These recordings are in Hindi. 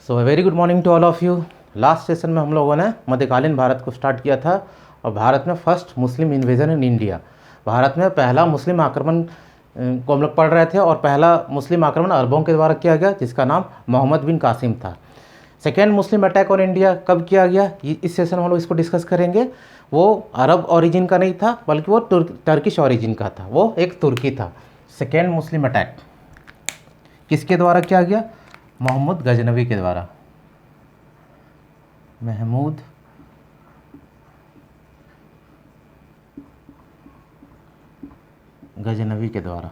So very good morning to all of you. Last session में हम लोगों ने मध्यकालीन भारत को स्टार्ट किया था और भारत में first Muslim invasion in India, Bharat में पहला मुस्लिम आक्रमण को हम लोग पढ़ रहे थे और पहला मुस्लिम आक्रमण अरबों के द्वारा किया गया जिसका नाम मोहम्मद बिन कासिम था। Second Muslim attack on India कब किया गया, इस सेशन में हम लोग इसको डिस्कस करेंगे। वो अरब ओरिजिन का नहीं था बल्कि वो टर्किश ओरिजिन का था, वो एक तुर्की था। सेकेंड मुस्लिम अटैक किसके द्वारा किया गया? मोहम्मद गजनवी के द्वारा, महमूद गजनवी के द्वारा।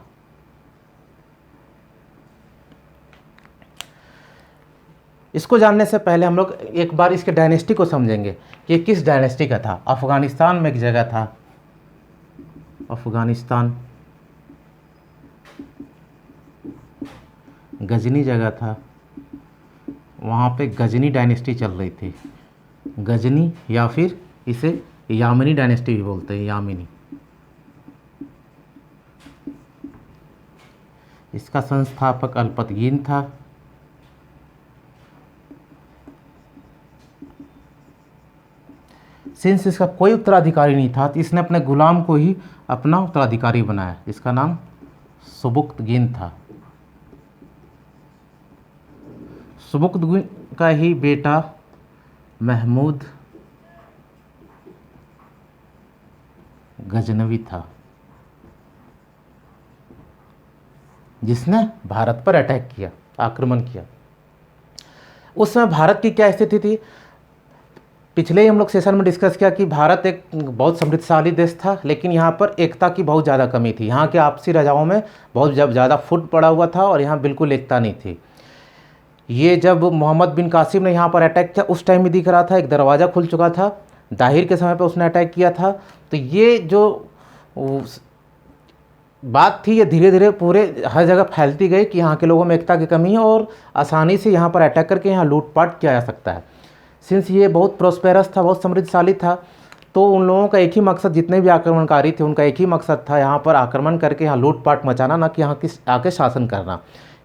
इसको जानने से पहले हम लोग एक बार इसके डायनेस्टी को समझेंगे कि ये किस डायनेस्टी का था। अफ़गानिस्तान में एक जगह था, अफ़गानिस्तान, गजनी जगह था, वहाँ पे गजनी डायनेस्टी चल रही थी। गजनी या फिर इसे यामिनी डायनेस्टी भी बोलते हैं, यामिनी। इसका संस्थापक अल्पतगीन था। सिंस इसका कोई उत्तराधिकारी नहीं था तो इसने अपने गुलाम को ही अपना उत्तराधिकारी बनाया, इसका नाम सुबुक्तगीन था। सुबुक्तगीन का ही बेटा महमूद गजनवी था जिसने भारत पर अटैक किया, आक्रमण किया। उस समय भारत की क्या स्थिति थी? पिछले ही हम लोग सेशन में डिस्कस किया कि भारत एक बहुत समृद्धशाली देश था, लेकिन यहाँ पर एकता की बहुत ज़्यादा कमी थी। यहाँ के आपसी राजाओं में बहुत ज़्यादा फुट पड़ा हुआ था और यहाँ बिल्कुल एकता नहीं थी। ये जब मोहम्मद बिन कासिम ने यहाँ पर अटैक किया उस टाइम भी दिख रहा था, एक दरवाज़ा खुल चुका था। दाहिर के समय पर उसने अटैक किया था। तो ये जो बात थी ये धीरे धीरे पूरे हर जगह फैलती गई कि यहाँ के लोगों में एकता की कमी है और आसानी से यहाँ पर अटैक करके यहाँ लूटपाट किया जा सकता है। सिंस ये बहुत प्रोस्पेरस था, बहुत समृद्धशाली था, तो उन लोगों का एक ही मकसद, जितने भी आक्रमणकारी थे उनका एक ही मकसद था यहाँ पर आक्रमण करके यहाँ लूटपाट मचाना, ना कि यहाँ की आके शासन करना।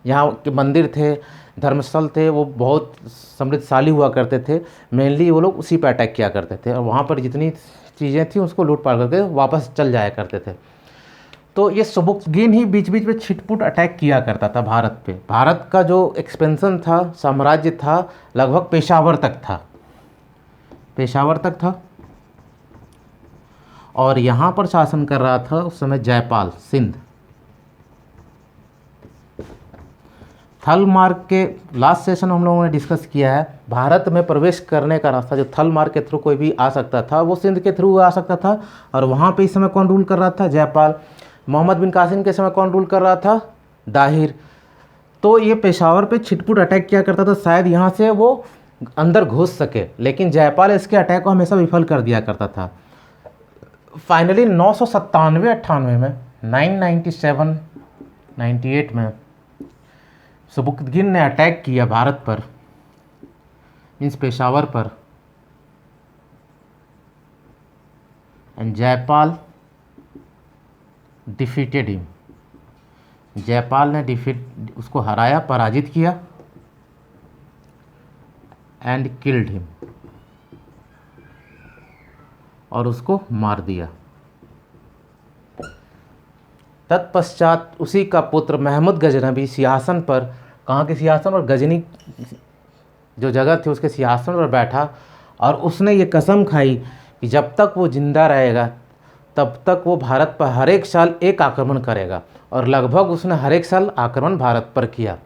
यहाँ के मंदिर थे, धर्मस्थल थे, वो बहुत समृद्धशाली हुआ करते थे। मेनली वो लोग उसी पर अटैक किया करते थे और वहाँ पर जितनी चीज़ें थी उसको लूटपाट करके वापस चल जाया करते थे। तो ये सुबुक्तगीन ही बीच बीच में छिटपुट अटैक किया करता था भारत पे। भारत का जो एक्सपेंशन था, साम्राज्य था, लगभग पेशावर तक था, पेशावर तक था। और यहाँ पर शासन कर रहा था उस समय जयपाल, सिंध। थल मार्ग के लास्ट सेशन हम लोगों ने डिस्कस किया है, भारत में प्रवेश करने का रास्ता जो थल मार्ग के थ्रू कोई भी आ सकता था वो सिंध के थ्रू आ सकता था। और वहाँ पे इस समय कौन रूल कर रहा था? जयपाल। मोहम्मद बिन कासिम के समय कौन रूल कर रहा था? दाहिर। तो ये पेशावर पे छिटपुट अटैक किया करता था, शायद यहाँ से वो अंदर घुस सके, लेकिन जयपाल इसके अटैक को हमेशा विफल कर दिया करता था। फाइनली 997-98 में, 997, 98 में सुबुक्तगीन ने अटैक किया भारत पर, मीन्स पेशावर पर, and Jaipal defeated him. Jaipal ने उसको हराया, पराजित किया, एंड किल्ड हिम, और उसको मार दिया। तत्पश्चात उसी का पुत्र महमूद गजनवी सिंहासन पर, कहाँ के सिंहासन पर? गजनी जो जगह थी उसके सिंहासन पर बैठा और उसने ये कसम खाई कि जब तक वो जिंदा रहेगा तब तक वो भारत पर हर एक साल एक आक्रमण करेगा, और लगभग उसने हर एक साल आक्रमण भारत पर किया।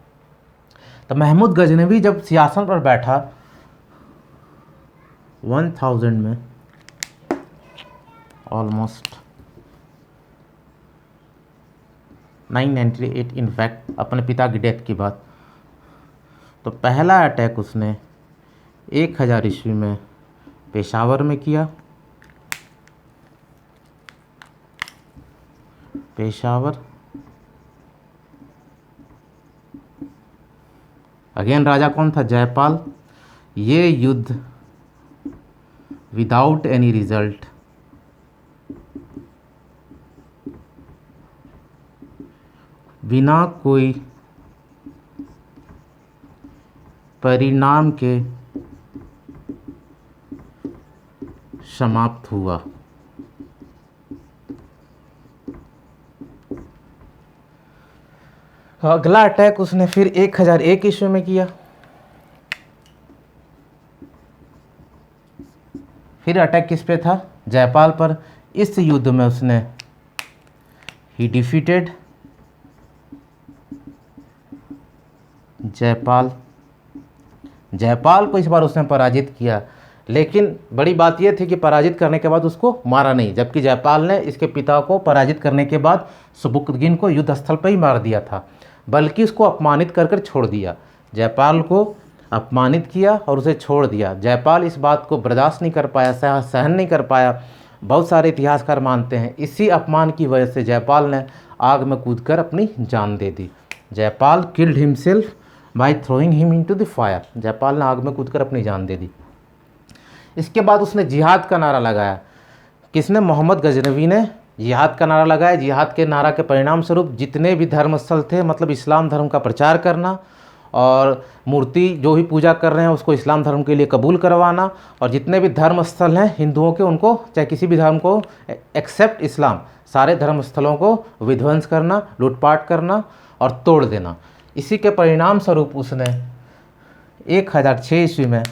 तो महमूद गजनवी जब सिंहासन पर बैठा 1000 में, ऑलमोस्ट 998 इनफैक्ट, अपने पिता की डेथ के बाद, तो पहला अटैक उसने 1000 ईस्वी में पेशावर में किया। पेशावर, अगेन राजा कौन था? जयपाल। ये युद्ध विदाउट एनी रिजल्ट, बिना कोई परिणाम के समाप्त हुआ। अगला अटैक उसने फिर 1001 ईस्वी में किया। फिर अटैक किस पे था? जयपाल पर। इस युद्ध में उसने ही डिफीटेड जयपाल को इस बार उसने पराजित किया, लेकिन बड़ी बात यह थी कि पराजित करने के बाद उसको मारा नहीं, जबकि जयपाल ने इसके पिता को पराजित करने के बाद सुबुक्तगिन को युद्ध स्थल पर ही मार दिया था, बल्कि उसको अपमानित कर छोड़ दिया। जयपाल को अपमानित किया और उसे छोड़ दिया। जयपाल इस बात को बर्दाश्त नहीं कर पाया, सहन नहीं कर पाया। बहुत सारे इतिहासकार मानते हैं इसी अपमान की वजह से जयपाल ने आग में कूदकर अपनी जान दे दी। Jaipal killed himself by throwing him into the fire. Jaipal ने आग में कूदकर अपनी जान दे दी। इसके बाद उसने जिहाद का नारा लगाया। किसने? मोहम्मद गजनवी ने जिहाद का नारा लगाया। जिहाद के नारा के परिणाम स्वरूप जितने भी धर्मस्थल थे, मतलब इस्लाम धर्म का प्रचार करना और मूर्ति जो भी पूजा कर रहे हैं उसको इस्लाम धर्म के लिए कबूल करवाना, और जितने भी धर्म स्थल हैं हिंदुओं के, उनको चाहे किसी भी धर्म को एक्सेप्ट इस्लाम, सारे धर्म स्थलों को विध्वंस करना, लूटपाट करना और तोड़ देना। इसी के परिणाम स्वरूप उसने 1006 ईस्वी में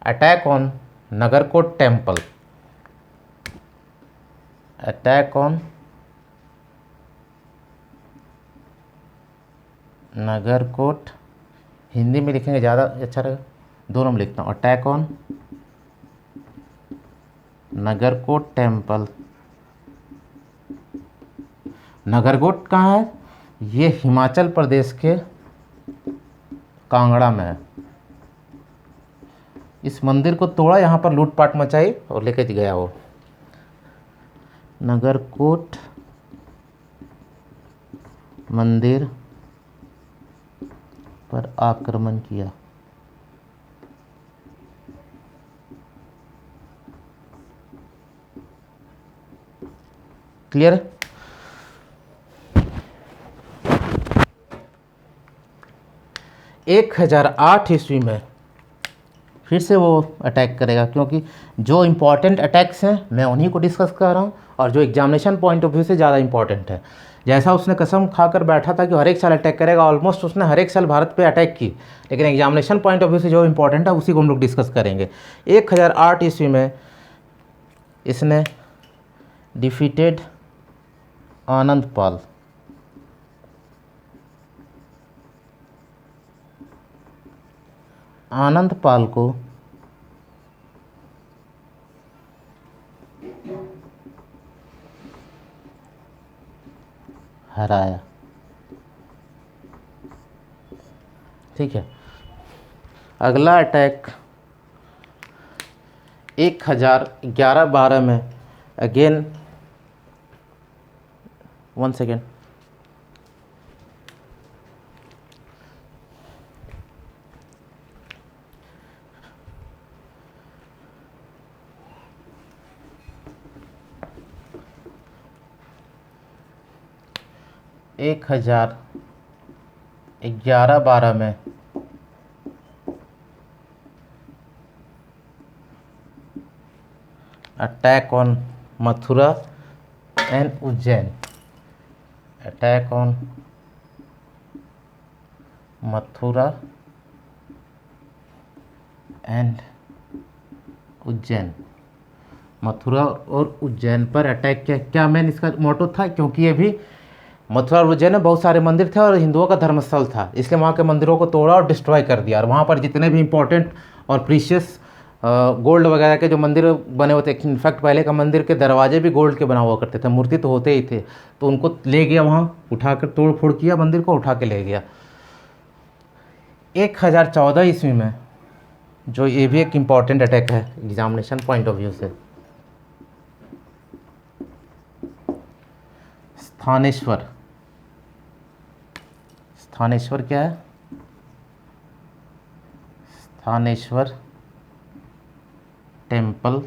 attack on Nagarkot temple, attack on Nagarkot, Hindi में लिखेंगे ज़्यादा अच्छा रहेगा, दोनों में लिखता हूँ, attack on Nagarkot temple. Nagarkot कहाँ है? ये हिमाचल प्रदेश के कांगड़ा में है। इस मंदिर को तोड़ा, यहाँ पर लूटपाट मचाई और लेके गया वो। नगरकोट मंदिर पर आक्रमण किया। क्लियर है? एक 1008 ईस्वी में फिर से वो अटैक करेगा, क्योंकि जो इम्पॉर्टेंट अटैक्स हैं मैं उन्हीं को डिस्कस कर रहा हूँ और जो एग्जामिनेशन पॉइंट ऑफ व्यू से ज़्यादा इंपॉर्टेंट है। जैसा उसने कसम खाकर बैठा था कि हर एक साल अटैक करेगा, ऑलमोस्ट उसने हर एक साल भारत पे अटैक की, लेकिन एग्जामिनेशन पॉइंट ऑफ व्यू से जो इम्पोर्टेंट है उसी को हम लोग डिस्कस करेंगे। 1008 ईस्वी में इसने डिफीटेड आनंदपाल, आनंदपाल को हराया। ठीक है। अगला अटैक 1011-12 में, अगेन 1 सेकेंड, एक 1011-12 में attack on Mathura and Ujjain, attack on Mathura and Ujjain. Mathura और उज्जैन पर अटैक किया। क्या मेन इसका मोटो था? क्योंकि ये भी मथुरा और उज्जैन में बहुत सारे मंदिर थे और हिंदुओं का धर्मस्थल था, इसलिए वहाँ के मंदिरों को तोड़ा और डिस्ट्रॉय कर दिया, और वहाँ पर जितने भी इंपॉर्टेंट और प्रीशियस गोल्ड वगैरह के जो मंदिर बने हुए थे, इनफैक्ट पहले का मंदिर के दरवाजे भी गोल्ड के बना हुआ करते थे, मूर्ति तो होते ही थे, तो उनको ले गया, वहाँ उठाकर तोड़ फोड़ किया, मंदिर को उठा के ले गया। 1014 ईस्वी में, जो ये भी एक इम्पॉर्टेंट अटैक है एग्जामिनेशन पॉइंट ऑफ व्यू से, स्थानेश्वर। स्थानेश्वर क्या है? Sthaneshwar temple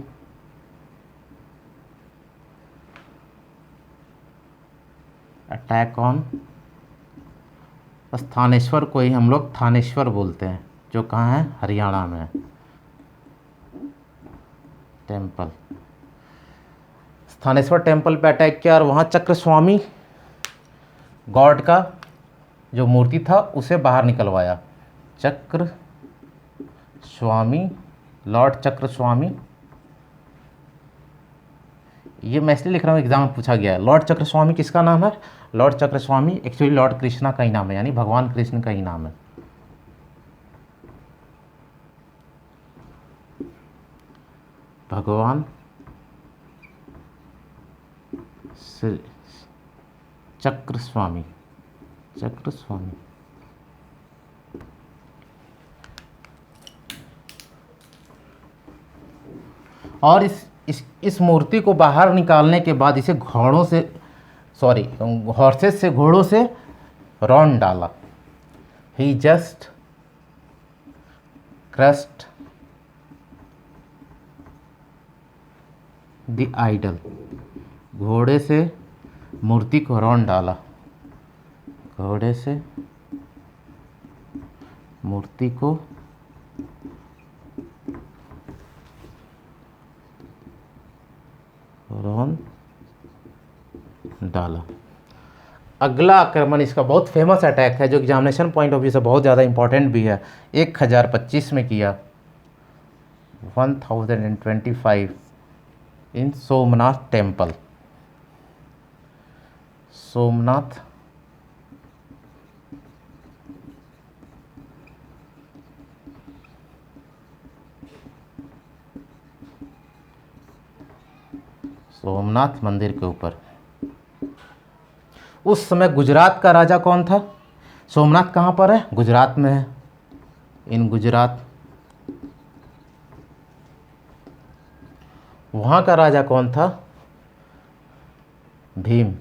attack on Sthaneshwar को ही हम लोग थानेश्वर बोलते हैं, जो कहाँ है, हरियाणा में है। टेम्पल, स्थानेश्वर टेम्पल पे अटैक किया और वहाँ चक्रस्वामी गॉड का जो मूर्ति था उसे बाहर निकलवाया। चक्र स्वामी, लॉर्ड चक्र स्वामी, ये मैं इसलिए लिख रहा हूँ एग्जाम में पूछा गया है। लॉर्ड चक्र स्वामी किसका नाम है? लॉर्ड चक्र स्वामी एक्चुअली लॉर्ड कृष्णा का ही नाम है, यानी भगवान कृष्ण का ही नाम है। भगवान श्री चक्र स्वामी, चक्र स्वामी। और इस मूर्ति को बाहर निकालने के बाद इसे घोड़ों से, सॉरी हॉर्सेस से, घोड़ों से रौंद डाला। ही जस्ट क्रस्ट द आइडल, घोड़े से मूर्ति को रौंद डाला, घोड़े से मूर्ति को रौंद डाला। अगला आक्रमण इसका बहुत फेमस अटैक है, जो एग्जामिनेशन पॉइंट ऑफ व्यू से बहुत ज़्यादा इंपॉर्टेंट भी है। 1025 में किया, 1025 इन सोमनाथ टेम्पल। सोमनाथ सोमनाथ मंदिर के ऊपर। उस समय गुजरात का राजा कौन था? सोमनाथ कहाँ पर है? गुजरात में है, इन गुजरात। वहाँ का राजा कौन था? भीम।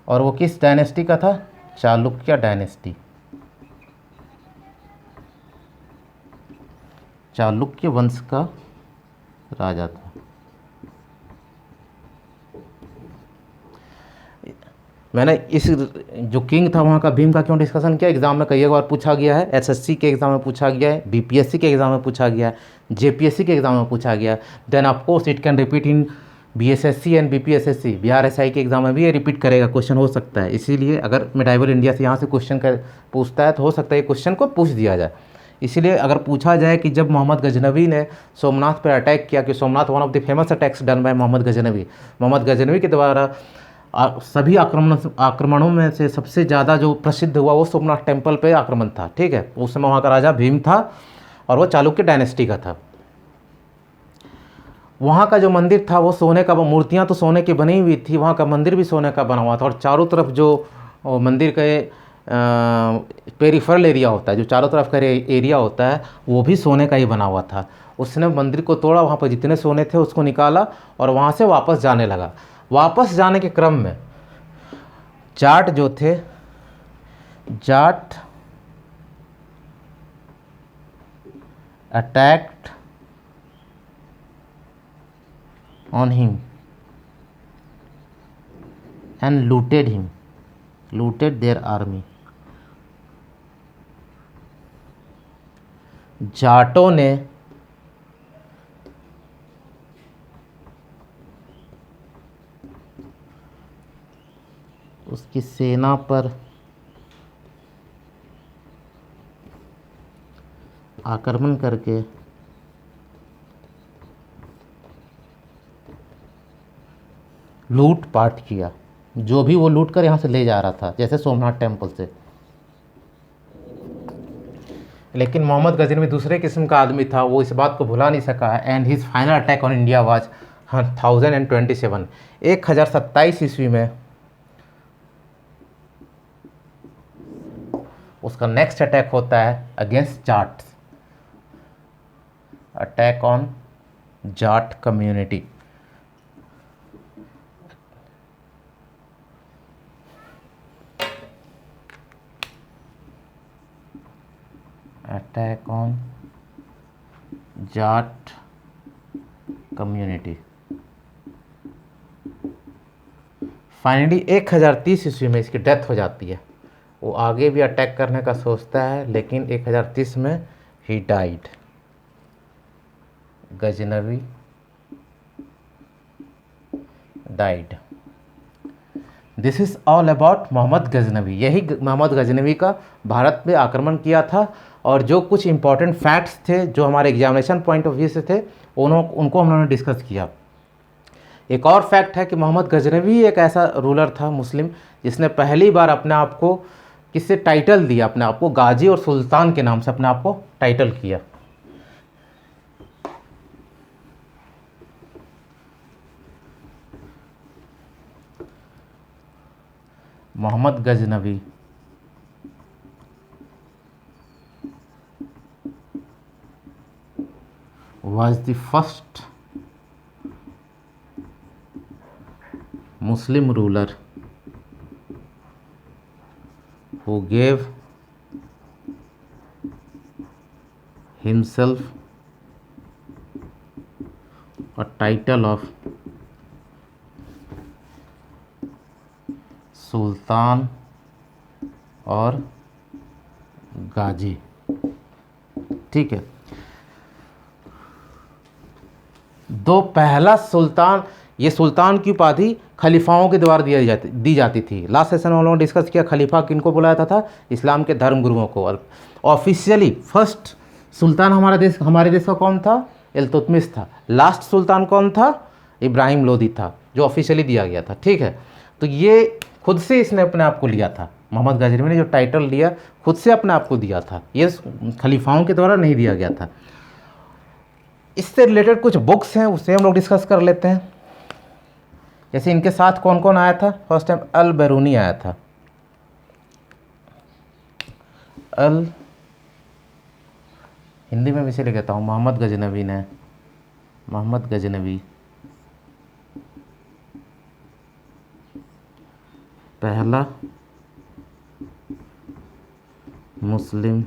और वो किस डायनेस्टी का था? चालुक्य डायनेस्टी, चालुक्य वंश का राजा था। मैंने इस जो किंग था वहाँ का, भीम का, क्यों डिस्कशन किया? एग्जाम में कई बार पूछा गया है, एसएससी के एग्जाम में पूछा गया है, बीपीएससी के एग्जाम में पूछा गया है, जेपीएससी के एग्जाम में पूछा गया है। Then of course it can repeat in BSSC and BPSSC. Bihar SI के एग्जाम में भी ये रिपीट करेगा, क्वेश्चन हो सकता है। इसीलिए अगर मेडाइवल इंडिया से यहाँ से क्वेश्चन पूछता है तो हो सकता है क्वेश्चन को पूछ दिया जाए। इसीलिए अगर पूछा जाए कि जब मोहम्मद गजनवी ने सोमनाथ पर अटैक किया, कि Somnath one of the famous attacks done by Mohammad Ghaznavi, Mohammad Ghaznavi के द्वारा सभी आक्रमणों में से सबसे ज़्यादा जो प्रसिद्ध हुआ वो सोमनाथ टेम्पल पे आक्रमण था। ठीक है, उस समय वहाँ का राजा भीम था और वो चालुक्य डायनेस्टी का था। वहाँ का जो मंदिर था वो सोने का, वो मूर्तियाँ तो सोने की बनी हुई थी, वहाँ का मंदिर भी सोने का बना हुआ था। और चारों तरफ जो मंदिर के पेरिफेरल एरिया होता है, जो चारों तरफ का एरिया होता है, वो भी सोने का ही बना हुआ था। उसने मंदिर को तोड़ा, वहाँ पर जितने सोने थे उसको निकाला और वहाँ से वापस जाने लगा। वापस जाने के क्रम में जाट जो थे, Jat attacked on him and looted their army। जाटों ने उसकी सेना पर आक्रमण करके लूट पाट किया, जो भी वो लूट कर यहाँ से ले जा रहा था, जैसे सोमनाथ टेम्पल से। लेकिन मोहम्मद गजनवी दूसरे किस्म का आदमी था, वो इस बात को भुला नहीं सका। And his final attack on India was 1027, 1027 ईस्वी में उसका नेक्स्ट अटैक होता है against Jat, attack on Jat community. Attack on Jat community. Finally 1030 ईस्वी में इसकी डेथ हो जाती है। वो आगे भी अटैक करने का सोचता है, लेकिन 1030 में ही died. Ghaznavi died. This is all about Mohammad Ghaznavi. यही मोहम्मद गजनवी का भारत पे आक्रमण किया था, और जो कुछ इंपॉर्टेंट फैक्ट्स थे जो हमारे एग्जामिनेशन पॉइंट ऑफ व्यू से थे उनको हम लोगों ने डिस्कस किया। एक और फैक्ट है कि मोहम्मद गजनवी एक ऐसा रूलर था मुस्लिम जिसने पहली बार अपने आप को किससे टाइटल दिया, अपने आप को गाजी और सुल्तान के नाम से अपने आप को टाइटल किया। Mohammad Ghaznavi was the first Muslim ruler who gave himself a title of सुल्तान और गाजी। ठीक है, दो पहला सुल्तान, ये सुल्तान की उपाधि खलीफाओं के द्वारा दी जाती थी। लास्ट सेशन में हम लोगों ने डिस्कस किया खलीफा किनको बुलाया जाता था, इस्लाम के धर्म गुरुओं को। और ऑफिशियली फर्स्ट सुल्तान हमारे देश का कौन था? इल्तुतमिश था। लास्ट सुल्तान कौन था? इब्राहिम लोदी था, जो ऑफिशियली दिया गया था। ठीक है, तो ये खुद से इसने अपने आप को लिया था। मोहम्मद गजनवी ने जो टाइटल लिया खुद से अपने आप को दिया था, ये खलीफाओं के द्वारा नहीं दिया गया था। इससे रिलेटेड कुछ बुक्स हैं, उससे हम लोग डिस्कस कर लेते हैं। जैसे इनके साथ कौन कौन आया था? फर्स्ट टाइम अल बैरूनी आया था। हिंदी में भी इसे लिखता हूँ, मोहम्मद गजनवी पहला मुस्लिम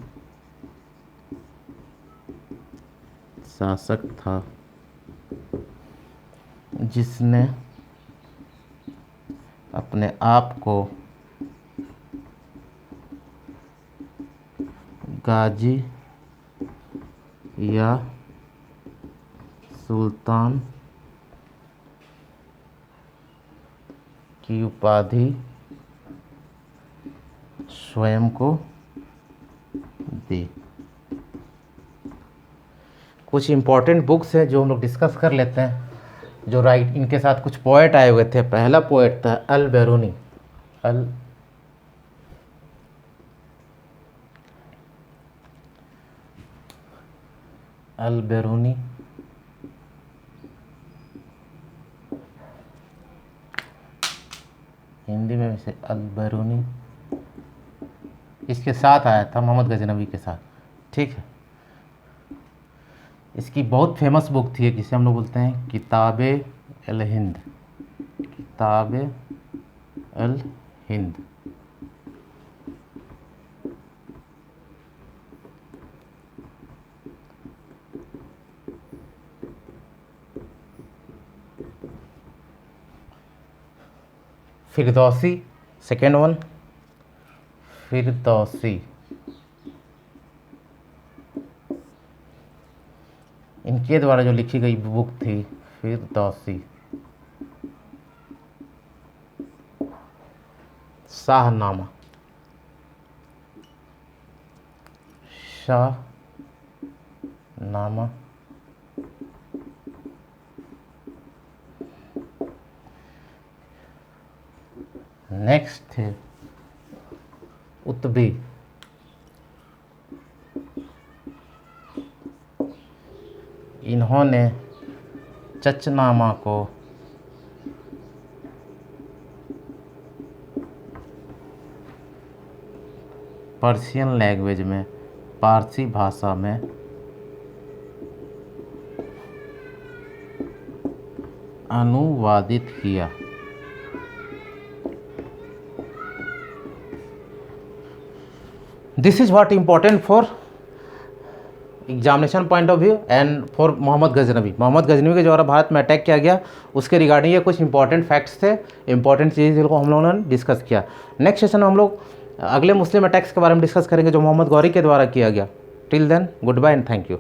शासक था जिसने अपने आप को गाजी या सुल्तान की उपाधि स्वयं को दी। कुछ इंपॉर्टेंट बुक्स हैं जो हम लोग डिस्कस कर लेते हैं, जो इनके साथ कुछ पोएट आए हुए थे। पहला पोएट था अल बैरूनी। अल बैरूनी हिंदी में वैसे अल बैरूनी, इसके साथ आया था मोहम्मद गजनवी के साथ। ठीक है, इसकी बहुत फेमस बुक थी जिसे हम लोग बोलते हैं किताबे al Hind. Kitabe al Hind. Firdausi second one, Firdausi. इनके द्वारा जो लिखी गई बुक थी फिरदौसी। शाहनामा, शाहनामा। नेक्स्ट थे उत्बी। इन्होंने चचनामा को पर्शियन लैंग्वेज में, पारसी भाषा में अनुवादित किया। This is what important for examination point of view and for Mohammad Ghaznavi के द्वारा भारत में अटैक किया गया, उसके रिगार्डिंग ये कुछ इंपॉर्टेंट फैक्ट्स थे, इंपॉर्टेंट चीज़ जिनको हम लोगों ने डिस्कस किया। नेक्स्ट सेशन में हम लोग अगले मुस्लिम अटैक्स के बारे में डिस्कस करेंगे जो मोहम्मद गौरी के द्वारा किया गया। Till then goodbye and thank you.